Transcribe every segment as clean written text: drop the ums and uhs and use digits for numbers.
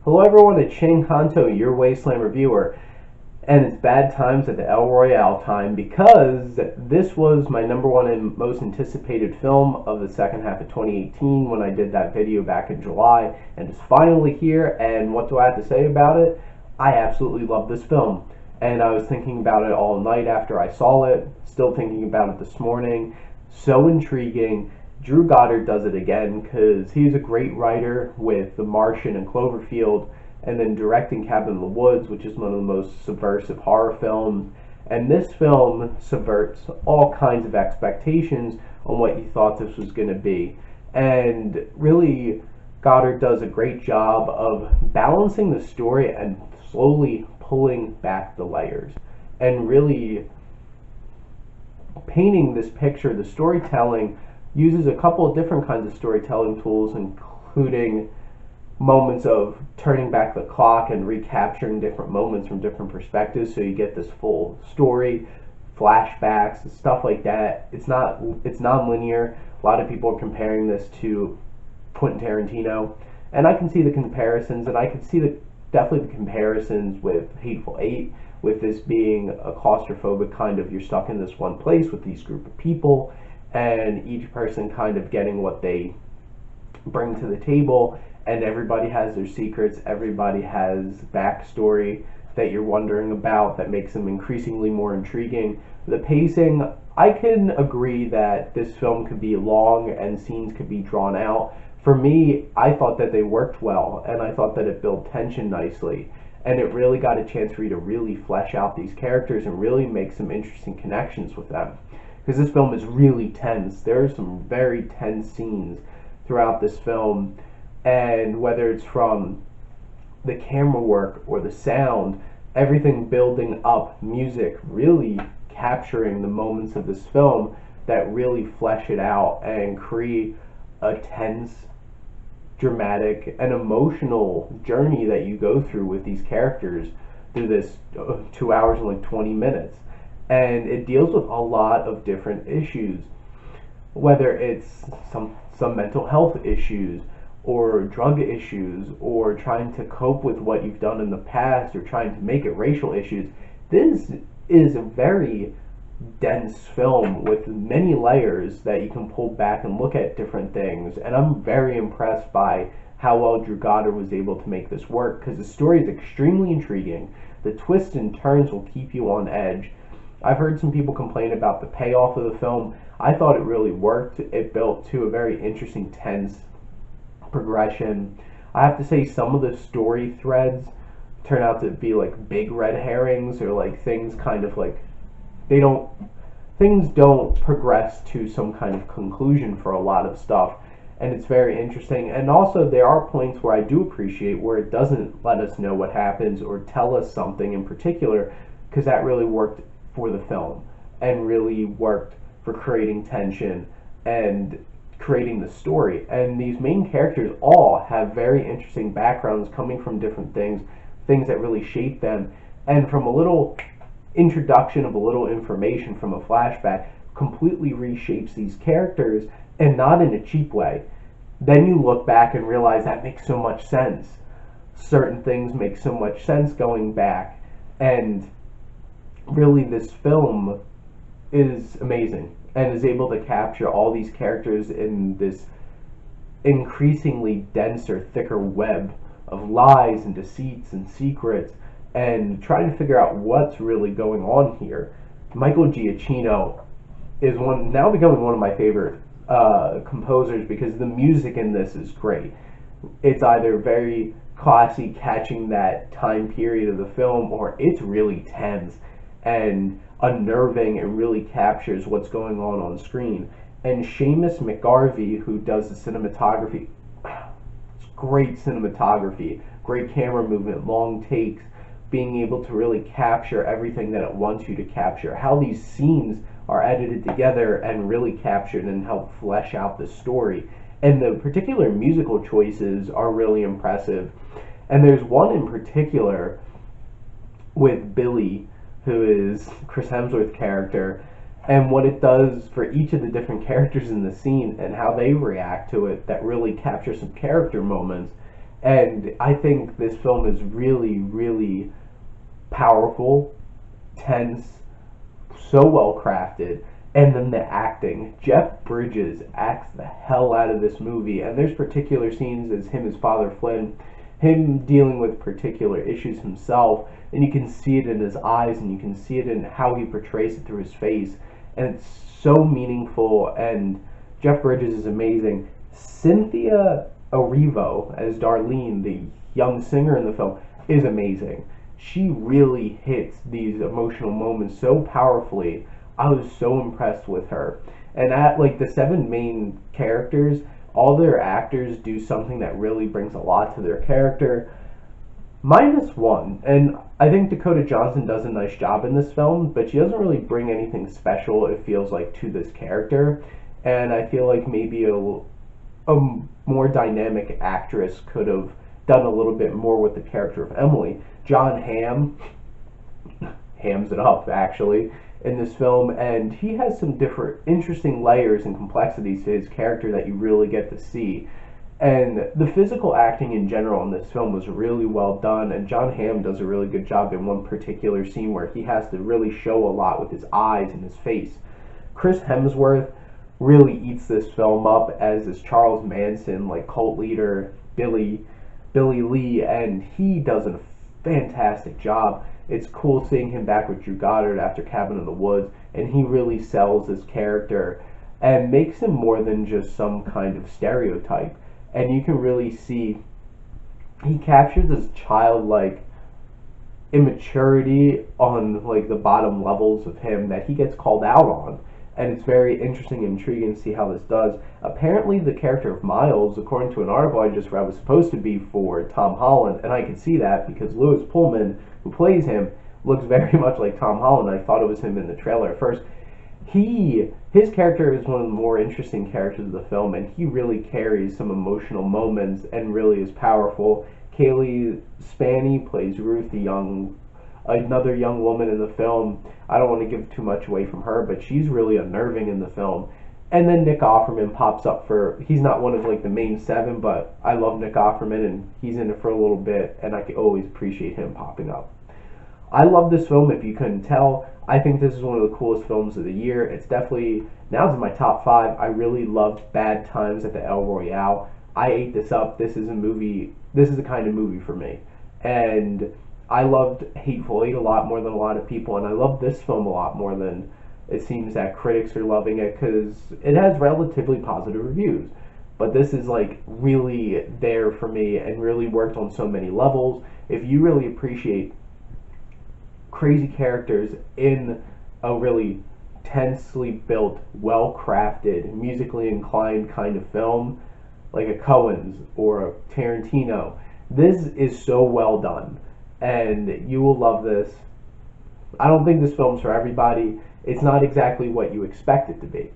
Hello everyone, it's Shane Kanto, your Wasteland reviewer, and it's bad times at the El Royale time because this was my number one and most anticipated film of the second half of 2018 when I did that video back in July, and it's finally here. And what do I have to say about it? I absolutely love this film, and I was thinking about it all night after I saw it, still thinking about it this morning. So intriguing. Drew Goddard does it again because he's a great writer with The Martian and Cloverfield, and then directing Cabin in the Woods, which is one of the most subversive horror films. And this film subverts all kinds of expectations on what you thought this was going to be. And really, Goddard does a great job of balancing the story and slowly pulling back the layers and really painting this picture. The storytelling uses a couple of different kinds of storytelling tools, including moments of turning back the clock and recapturing different moments from different perspectives, so you get this full story, flashbacks, stuff like that. It's non-linear. A lot of people are comparing this to Quentin Tarantino, and I can see the comparisons, and I can see definitely the comparisons with Hateful Eight, with this being a claustrophobic kind of, you're stuck in this one place with these group of people, and each person kind of getting what they bring to the table, and everybody has their secrets, everybody has backstory that you're wondering about that makes them increasingly more intriguing. The pacing, I can agree that this film could be long and scenes could be drawn out. For me, I thought that they worked well, and I thought that it built tension nicely, and it really got a chance for you to really flesh out these characters and really make some interesting connections with them. Because this film is really tense. There are some very tense scenes throughout this film, and whether it's from the camera work or the sound, everything building up, music, really capturing the moments of this film that really flesh it out and create a tense, dramatic, and emotional journey that you go through with these characters through this 2 hours and like 20 minutes. And it deals with a lot of different issues, whether it's some mental health issues or drug issues or trying to cope with what you've done in the past or trying to make it racial issues. This is a very dense film with many layers that you can pull back and look at different things, and I'm very impressed by how well Drew Goddard was able to make this work, because the story is extremely intriguing. The twists and turns will keep you on edge. I've heard some people complain about the payoff of the film. I thought it really worked. It built to a very interesting, tense progression. I have to say some of the story threads turn out to be like big red herrings, or like things kind of like things don't progress to some kind of conclusion for a lot of stuff, and it's very interesting. And also there are points where I do appreciate where it doesn't let us know what happens or tell us something in particular, because that really worked for the film and really worked for creating tension and creating the story. And these main characters all have very interesting backgrounds coming from different things that really shape them, and from a little introduction of a little information from a flashback completely reshapes these characters, and not in a cheap way. Then you look back and realize that makes so much sense. Certain things make so much sense going back, and really this film is amazing and is able to capture all these characters in this increasingly denser, thicker web of lies and deceits and secrets, and trying to figure out what's really going on here. Michael Giacchino is now becoming one of my favorite composers, because the music in this is great. It's either very classy, catching that time period of the film, or it's really tense and unnerving and really captures what's going on screen. And Seamus McGarvey, who does the cinematography, it's great cinematography, great camera movement, long takes, being able to really capture everything that it wants you to capture, how these scenes are edited together and really captured and help flesh out the story. And the particular musical choices are really impressive. And there's one in particular with Billy, who is Chris Hemsworth's character, and what it does for each of the different characters in the scene and how they react to it, that really captures some character moments And I think this film is really, really powerful, tense, so well crafted. And then the acting. Jeff Bridges acts the hell out of this movie. And there's particular scenes as him as Father Flynn, him dealing with particular issues himself. And you can see it in his eyes, and you can see it in how he portrays it through his face. And it's so meaningful. And Jeff Bridges is amazing. Cynthia Erivo as Darlene, the young singer in the film, is amazing. She really hits these emotional moments so powerfully. I was so impressed with her. And at like the 7 main characters, all their actors do something that really brings a lot to their character. Minus one, and I think Dakota Johnson does a nice job in this film, but she doesn't really bring anything special, it feels like, to this character. And I feel like maybe a more dynamic actress could have done a little bit more with the character of Emily. John Hamm hams it up, actually, in this film, and he has some different interesting layers and complexities to his character that you really get to see. And the physical acting in general in this film was really well done, and John Hamm does a really good job in one particular scene where he has to really show a lot with his eyes and his face. Chris Hemsworth really eats this film up as this Charles Manson, like, cult leader, Billy Lee, and he does a fantastic job. It's cool seeing him back with Drew Goddard after Cabin in the Woods, and he really sells his character and makes him more than just some kind of stereotype. And you can really see he captures this childlike immaturity on like the bottom levels of him that he gets called out on. And it's very interesting and intriguing to see how this does. Apparently the character of Miles, according to an article I just read, was supposed to be for Tom Holland, and I can see that because Lewis Pullman, who plays him, looks very much like Tom Holland. I thought it was him in the trailer at first. His character is one of the more interesting characters of the film, and he really carries some emotional moments and really is powerful. Kaylee Spaney plays Ruth, another young woman in the film. I don't want to give too much away from her, but she's really unnerving in the film. And then Nick Offerman pops up he's not one of like the main 7, but I love Nick Offerman, and he's in it for a little bit, and I can always appreciate him popping up. I love this film, if you couldn't tell. I think this is one of the coolest films of the year. It's definitely, now it's in my top 5. I really loved Bad Times at the El Royale. I ate this up. This is the kind of movie for me. And I loved Hateful Eight a lot more than a lot of people, and I love this film a lot more than it seems that critics are loving it, because it has relatively positive reviews. But this is like really there for me and really worked on so many levels. If you really appreciate crazy characters in a really tensely built, well-crafted, musically inclined kind of film, like a Coen's or a Tarantino, this is so well done, and you will love this. I don't think this film's for everybody. It's not exactly what you expect it to be,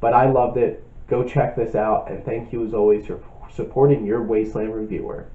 but I loved it. Go check this out, and thank you as always for supporting your Wasteland reviewer.